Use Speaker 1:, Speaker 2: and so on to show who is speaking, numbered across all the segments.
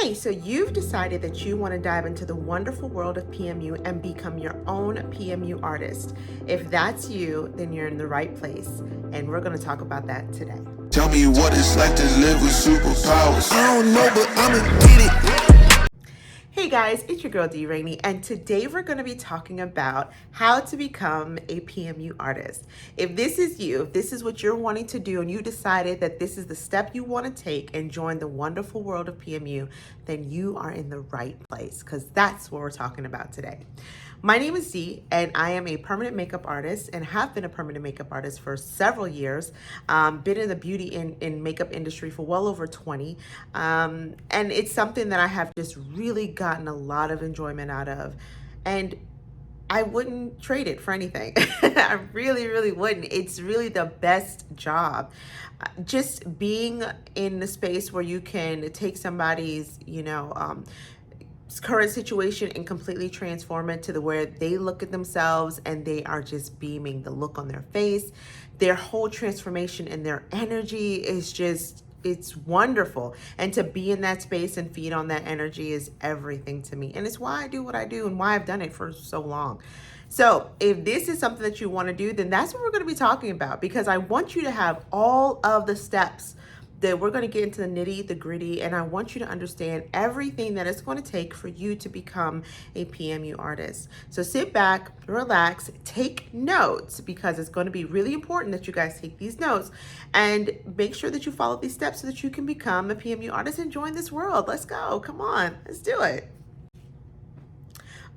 Speaker 1: Hey, so you've decided that you want to dive into the wonderful world of PMU and become your own PMU artist. If that's you, then you're in the right place, and we're going to talk about that today.
Speaker 2: Tell me what it's like to live with superpowers. I don't know, but I'ma get it.
Speaker 1: Hey guys, it's your girl D Rainey, and today we're going to be talking about how to become a PMU artist. If this is you, if this is what you're wanting to do, and you decided that this is the step you want to take and join the wonderful world of PMU, then you are in the right place, because that's what we're talking about today. My name is Dee, and I am a permanent makeup artist and have been a permanent makeup artist for several years. Been in the beauty and makeup industry for well over 20. And it's something that I have just really gotten a lot of enjoyment out of. And I wouldn't trade it for anything. I really, really wouldn't. It's really the best job. Just being in the space where you can take somebody's, current situation and completely transform it to the where they look at themselves and they are just beaming. The look on their face, their whole transformation and their energy is just, it's wonderful. And to be in that space and feed on that energy is everything to me. And it's why I do what I do and why I've done it for so long. So if this is something that you want to do, then that's what we're going to be talking about, because I want you to have all of the steps that we're going to get into the nitty, the gritty, and I want you to understand everything that it's going to take for you to become a PMU artist. So sit back, relax, take notes, because it's going to be really important that you guys take these notes and make sure that you follow these steps so that you can become a PMU artist and join this world. Let's go. Come on, let's do it.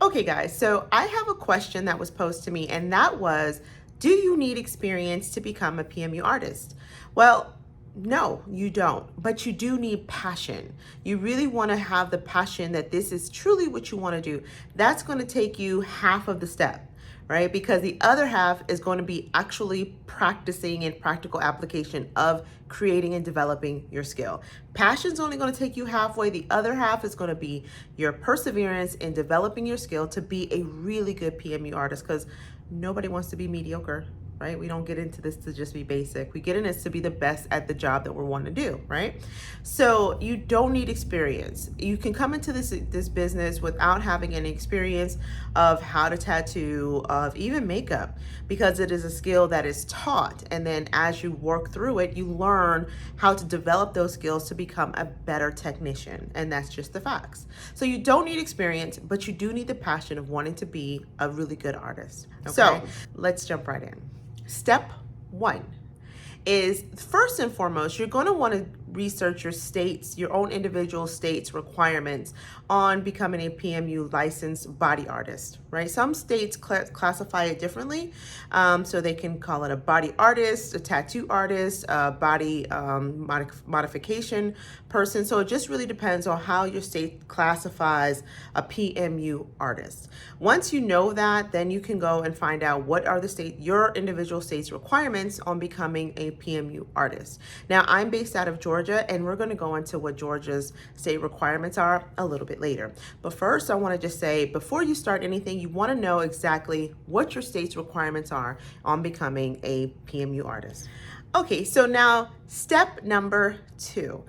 Speaker 1: Okay, guys, so I have a question that was posed to me, and that was, do you need experience to become a PMU artist? Well, no, you don't, but you do need passion. You really want to have the passion that this is truly what you want to do. That's going to take you half of the step, right? Because the other half is going to be actually practicing and practical application of creating and developing your skill. Passion's only going to take you halfway. The other half is going to be your perseverance in developing your skill to be a really good PMU artist, because nobody wants to be mediocre. Right? We don't get into this to just be basic. We get in this to be the best at the job that we want to do, right? So you don't need experience. You can come into this business without having any experience of how to tattoo, of even makeup, because it is a skill that is taught. And then as you work through it, you learn how to develop those skills to become a better technician. And that's just the facts. So you don't need experience, but you do need the passion of wanting to be a really good artist. Okay? So let's jump right in. Step one is, first and foremost, you're going to want to research your own individual state's requirements on becoming a PMU licensed body artist, right? Some states classify it differently. So they can call it a body artist, a tattoo artist, a body modification person. So it just really depends on how your state classifies a PMU artist. Once you know that, then you can go and find out what are your individual state's requirements on becoming a PMU artist. Now, I'm based out of Georgia, and we're going to go into what Georgia's state requirements are a little bit later. But first, I want to just say, before you start anything, you want to know exactly what your state's requirements are on becoming a PMU artist. Okay, so now step number 2.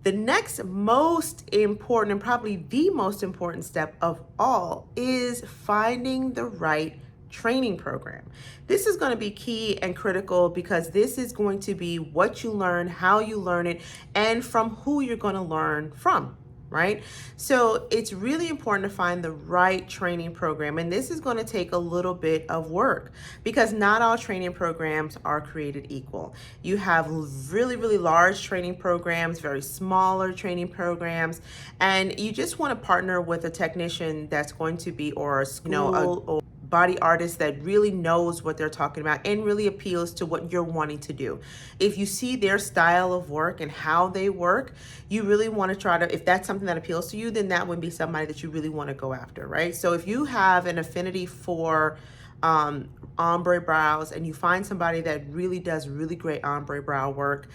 Speaker 1: The next most important, and probably the most important step of all, is finding the right training program. This is going to be key and critical, because this is going to be what you learn, how you learn it, and from who you're going to learn from, right? So it's really important to find the right training program. And this is going to take a little bit of work, because not all training programs are created equal. You have really, really large training programs, very smaller training programs, and you just want to partner with a technician that's going to be, or a school, or body artist that really knows what they're talking about and really appeals to what you're wanting to do. If you see their style of work and how they work, you really want to try to, if that's something that appeals to you, then that would be somebody that you really want to go after, right? So if you have an affinity for ombre brows, and you find somebody that really does really great ombre brow work,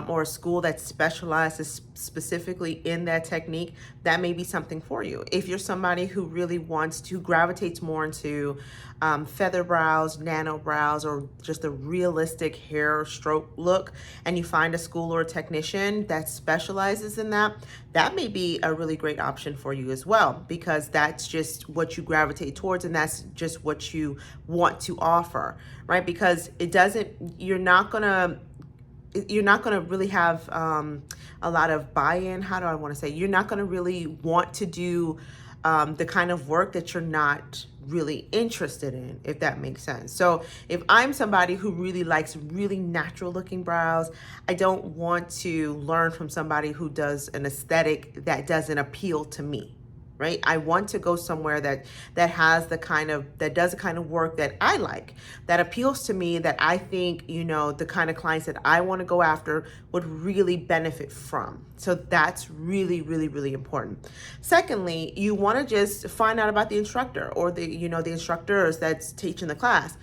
Speaker 1: or a school that specializes specifically in that technique, that may be something for you. If you're somebody who really gravitates more into feather brows, nano brows, or just a realistic hair stroke look, and you find a school or a technician that specializes in that, that may be a really great option for you as well, because that's just what you gravitate towards, and that's just what you want to offer, right? Because you're not gonna really have a lot of buy-in. How do I want to say? You're not gonna really want to do the kind of work that you're not really interested in, if that makes sense. So if I'm somebody who really likes really natural looking brows, I don't want to learn from somebody who does an aesthetic that doesn't appeal to me, right? I want to go somewhere that does the kind of work that I like, that appeals to me, that I think, the kind of clients that I want to go after would really benefit from. So that's really, really, really important. Secondly, you want to just find out about the instructor, or the instructors that's teaching the class.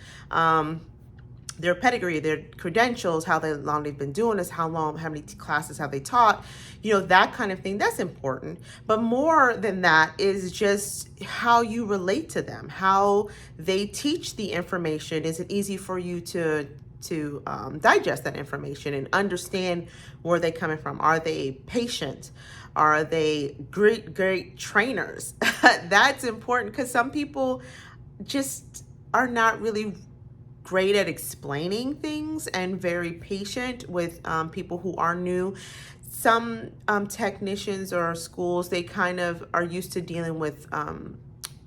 Speaker 1: Their pedigree, their credentials, how long they've been doing this, how many classes have they taught, that kind of thing. That's important. But more than that is just how you relate to them, how they teach the information. Is it easy for you to digest that information and understand where they're coming from? Are they patient? Are they great trainers? That's important, because some people just are not really great at explaining things and very patient with people who are new. Some technicians or schools, they kind of are used to dealing with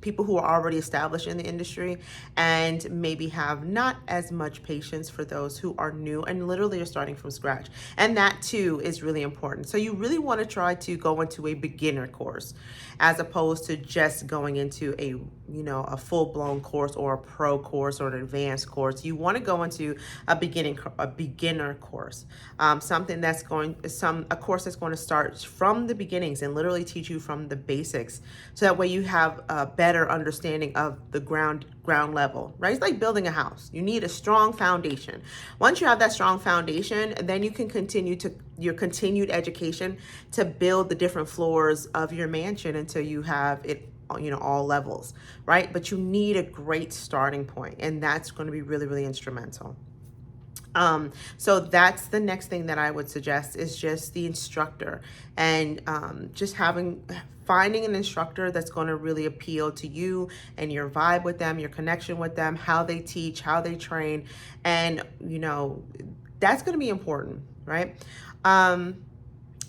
Speaker 1: people who are already established in the industry, and maybe have not as much patience for those who are new and literally are starting from scratch. And that too is really important. So you really want to try to go into a beginner course, as opposed to just going into a full-blown course, or a pro course, or an advanced course. You want to go into a beginner course, a course that's going to start from the beginnings and literally teach you from the basics, so that way you have a better understanding of the ground level, right? It's like building a house. You need a strong foundation. Once you have that strong foundation, then you can continue to your continued education to build the different floors of your mansion until you have it, all levels, right? But you need a great starting point, and that's going to be really, really instrumental. So that's the next thing that I would suggest, is just the instructor, and just finding an instructor that's going to really appeal to you and your vibe with them, your connection with them, how they teach, how they train. And, that's going to be important, right?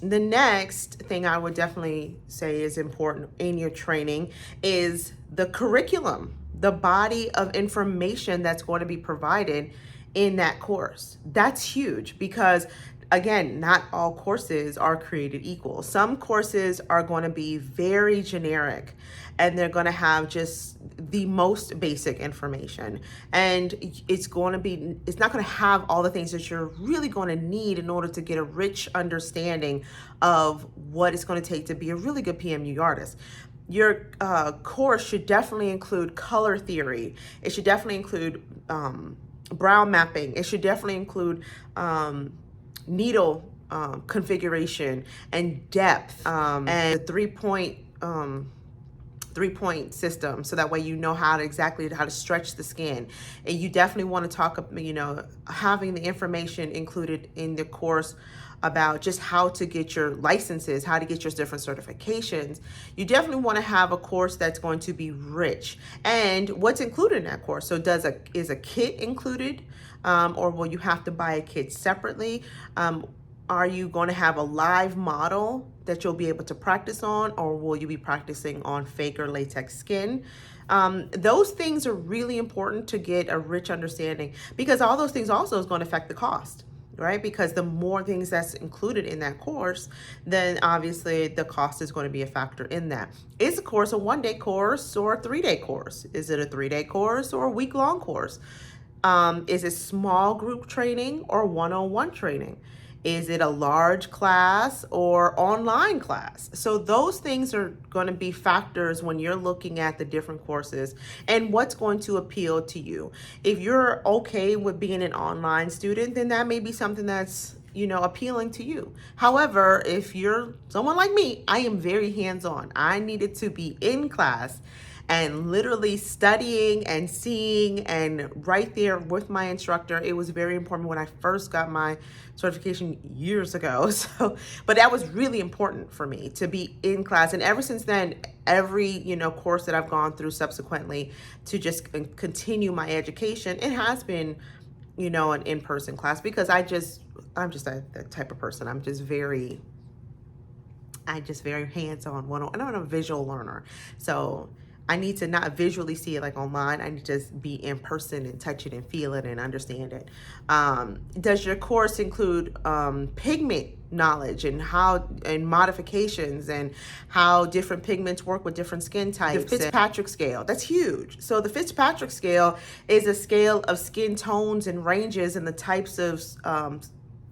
Speaker 1: The next thing I would definitely say is important in your training is the curriculum, the body of information that's going to be provided in that course. That's huge, because again, not all courses are created equal. Some courses are going to be very generic, and they're going to have just the most basic information, and it's not going to have all the things that you're really going to need in order to get a rich understanding of what it's going to take to be a really good PMU artist. Your course should definitely include color theory. It should definitely include brow mapping. It should definitely include needle configuration and depth, and the three-point system, so that way you know how to stretch the skin. And you definitely want to talk, having the information included in the course about just how to get your licenses, how to get your different certifications. You definitely want to have a course that's going to be rich. And what's included in that course? So is a kit included, or will you have to buy a kit separately? Are you going to have a live model that you'll be able to practice on, or will you be practicing on fake or latex skin? Those things are really important to get a rich understanding, because all those things also is going to affect the cost, right? Because the more things that's included in that course, then obviously the cost is going to be a factor in that. Is the course a one-day course or a 3-day course? Is it a 3-day course or a week-long course? Is it small group training or one-on-one training? Is it a large class or online class? So those things are going to be factors when you're looking at the different courses and what's going to appeal to you. If you're okay with being an online student, then that may be something that's appealing to you. However, if you're someone like me, I am very hands-on. I needed to be in class and literally studying and seeing and right there with my instructor. It was very important when I first got my certification years ago. So, but that was really important for me to be in class. And ever since then, every, course that I've gone through subsequently to just continue my education, it has been, an in-person class because I'm just that type of person. I'm just very hands-on, and I'm a visual learner. So I need to not visually see it like online. I need to just be in person and touch it and feel it and understand it. Does your course include pigment knowledge and modifications and how different pigments work with different skin types? The Fitzpatrick scale, that's huge. So the Fitzpatrick scale is a scale of skin tones and ranges and the types of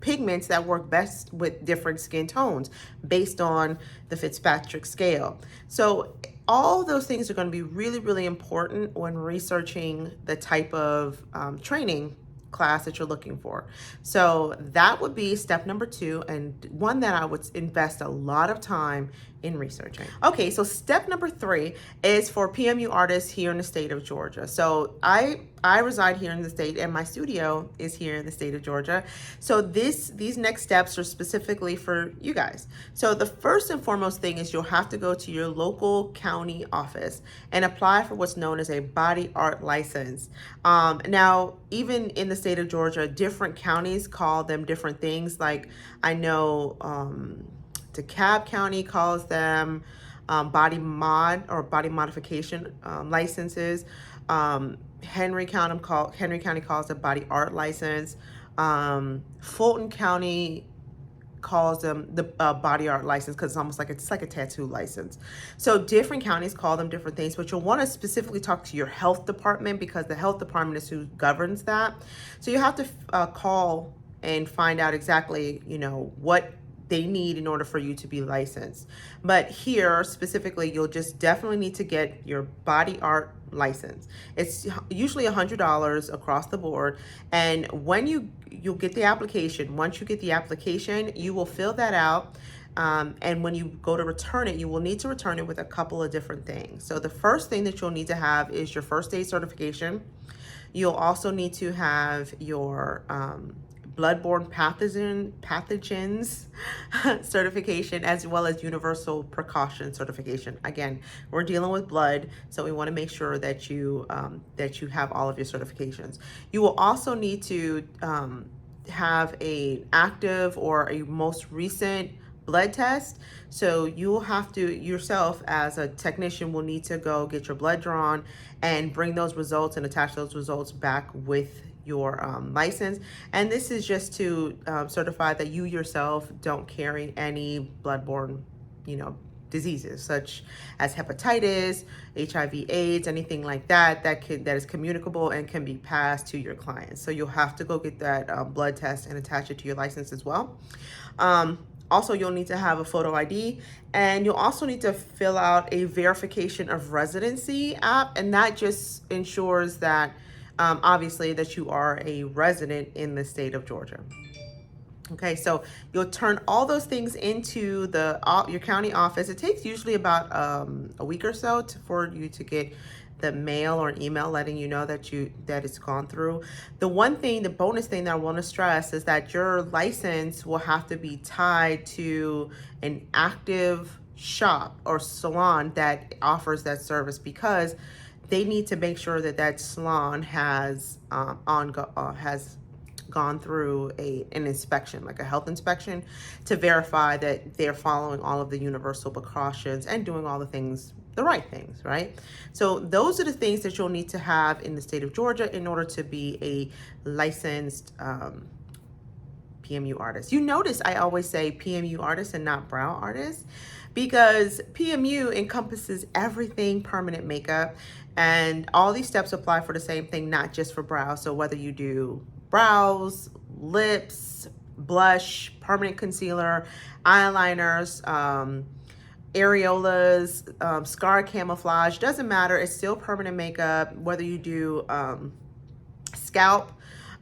Speaker 1: pigments that work best with different skin tones based on the Fitzpatrick scale. So all those things are going to be really, really important when researching the type of training class that you're looking for. So that would be step number 2, and one that I would invest a lot of time in researching. Okay, so step number 3 is for PMU artists here in the state of Georgia. So I reside here in the state and my studio is here in the state of Georgia. So these next steps are specifically for you guys. So the first and foremost thing is you'll have to go to your local county office and apply for what's known as a body art license. Now, even in the state of Georgia, different counties call them different things. Like I know DeKalb County calls them body modification licenses. Henry County calls it body art license. Fulton County calls them the body art license because it's like a tattoo license. So different counties call them different things, but you'll want to specifically talk to your health department because the health department is who governs that. So you have to call and find out exactly, what they need in order for you to be licensed. But here specifically, you'll just definitely need to get your body art license. It's usually $100 across the board. And when you'll get the application, once you get the application, you will fill that out. And when you go to return it, you will need to return it with a couple of different things. So the first thing that you'll need to have is your first aid certification. You'll also need to have your bloodborne pathogens certification, as well as universal precaution certification. Again, we're dealing with blood, so we want to make sure that you have all of your certifications. You will also need to have a active or a most recent blood test. So you will have to yourself as a technician will need to go get your blood drawn and bring those results and attach those results back with your license. And this is just to certify that you yourself don't carry any bloodborne, diseases such as hepatitis, HIV, AIDS, anything like that that is communicable and can be passed to your clients. So you'll have to go get that blood test and attach it to your license as well. Also, you'll need to have a photo ID, and you'll also need to fill out a verification of residency app, and that just ensures that obviously that you are a resident in the state of Georgia. Okay, so you'll turn all those things into your county office. It takes usually about a week or so for you to get the mail or email letting you know that it's gone through. The bonus thing that I want to stress is that your license will have to be tied to an active shop or salon that offers that service, because they need to make sure that salon has gone through an inspection, like a health inspection, to verify that they're following all of the universal precautions and doing all the right things, right? So those are the things that you'll need to have in the state of Georgia in order to be a licensed PMU artist. You notice I always say PMU artist and not brow artist, because PMU encompasses everything permanent makeup, and all these steps apply for the same thing, not just for brows. So whether you do brows, lips, blush, permanent concealer, eyeliners, areolas, scar camouflage, doesn't matter. It's still permanent makeup, whether you do scalp,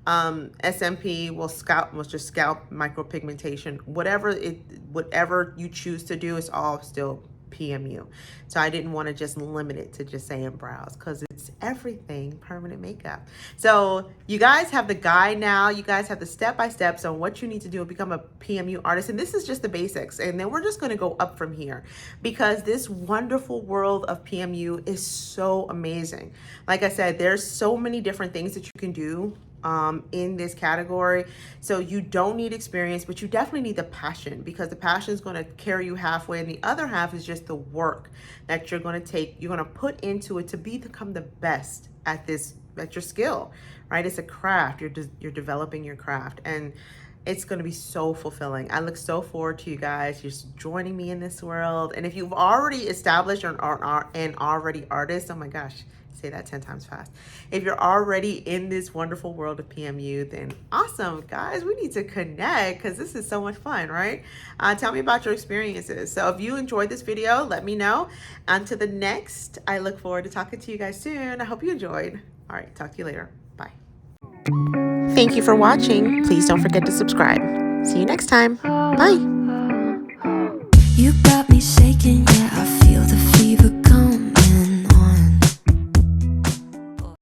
Speaker 1: SMP, well, scalp was just scalp micropigmentation, whatever you choose to do, it's all still PMU. So I didn't want to just limit it to just saying brows, because it's everything permanent makeup. So you guys have the guide now. You guys have the step-by-steps on what you need to do to become a PMU artist. And this is just the basics. And then we're just going to go up from here, because this wonderful world of PMU is so amazing. Like I said, there's so many different things that you can do in this category. So you don't need experience, but you definitely need the passion, because the passion is going to carry you halfway, and the other half is just the work that you're going to put into it to become the best at your skill, right? It's a craft. You're developing your craft, and it's going to be so fulfilling. I look so forward to you guys just joining me in this world. And if you've already established or are an already artist, oh my gosh, say that 10 times fast. If you're already in this wonderful world of PMU, then awesome, guys. We need to connect, because this is so much fun, right? Tell me about your experiences. So if you enjoyed this video, let me know. Until the next, I look forward to talking to you guys soon. I hope you enjoyed. All right, talk to you later. Bye. Thank you for watching. Please don't forget to subscribe. See you next time. Bye.
Speaker 3: You got me shaking, yeah, I